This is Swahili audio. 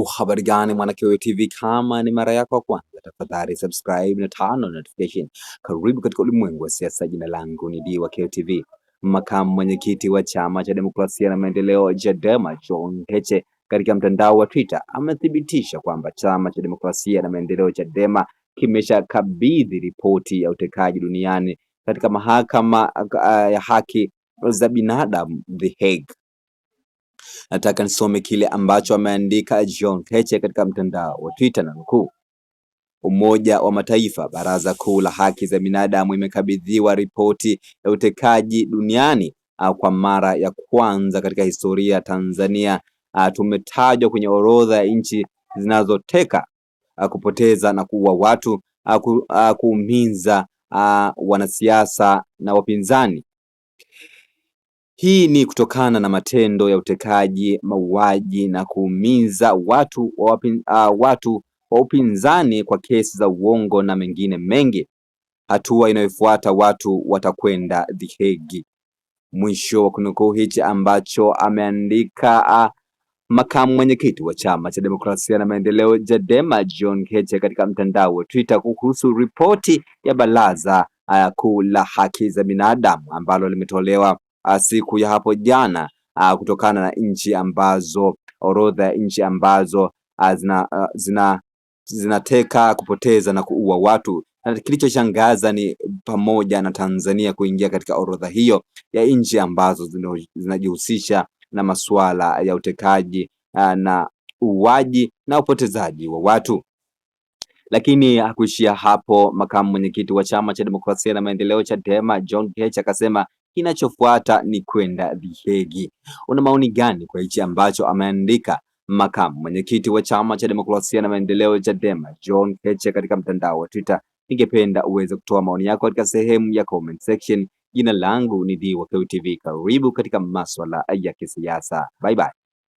Habari gani Mwanakewe TV, kama ni mara yako ya kwanza tafadhali subscribe na turn on notification. Karibu katika ulimwengu wa siasa. Jina langu ni Diwakewe TV. Makamu mwenyekiti wa chama cha demokrasia na maendeleo Chadema John Heche katika mtandao wa Twitter amethibitisha kwamba chama cha demokrasia na maendeleo Chadema kimeshakabidhi ripoti ya utekaji duniani katika mahakama ya haki za binadamu The Hague. Nataka nisome kile ambacho ameandika John Heche katika mtandao wa Twitter na nukuu: Umoja wa Mataifa, Baraza Kuu la Haki za Binadamu imekabidhiwa ripoti ya utekaji duniani kwa mara ya kwanza katika historia ya Tanzania. Tumetajwa kwenye orodha ya nchi zinazoteka, kupoteza na kuua watu, kuumiza wanasiasa na wapinzani. Hii ni kutokana na matendo ya utekaji, mauaji na kuumiza watu wa upinzani kwa kesi za uongo na mengine mengi. Hatua inayofuata watu watakwenda The Hague. Mwisho wa kunukuu hichi ambacho ameandika makamu mwenyekiti wa chama cha demokrasia na maendeleo Chadema John Heche katika mtandao wa Twitter kuhusu ripoti ya Baraza Kuu la Haki za Binadamu ambalo limetolewa siku ya hapo jana, kutokana na nchi ambazo, orodha ya nchi ambazo zinateka, kupoteza na kuua watu. Na kilichoshangaza ni pamoja na Tanzania kuingia katika orodha hiyo ya nchi ambazo zinajihusisha na masuala ya utekaji na uwaji na upotezaji wa watu. Lakini hakuishia hapo. Makamu mwenyekiti wa chama cha demokrasia na maendeleo Chadema John Heche akasema kinachofuata ni kwenda The Hague. Una maoni gani kwa hichi ambacho ameandika makamu mwenyekiti wa chama cha demokrasia na maendeleo Chadema John Heche katika mtandao wa Twitter? Ningependa uweze kutoa maoni yako katika sehemu ya comment section. Jina langu ni Diwakewe TV. Karibu katika masuala ya kisiasa. Bye bye.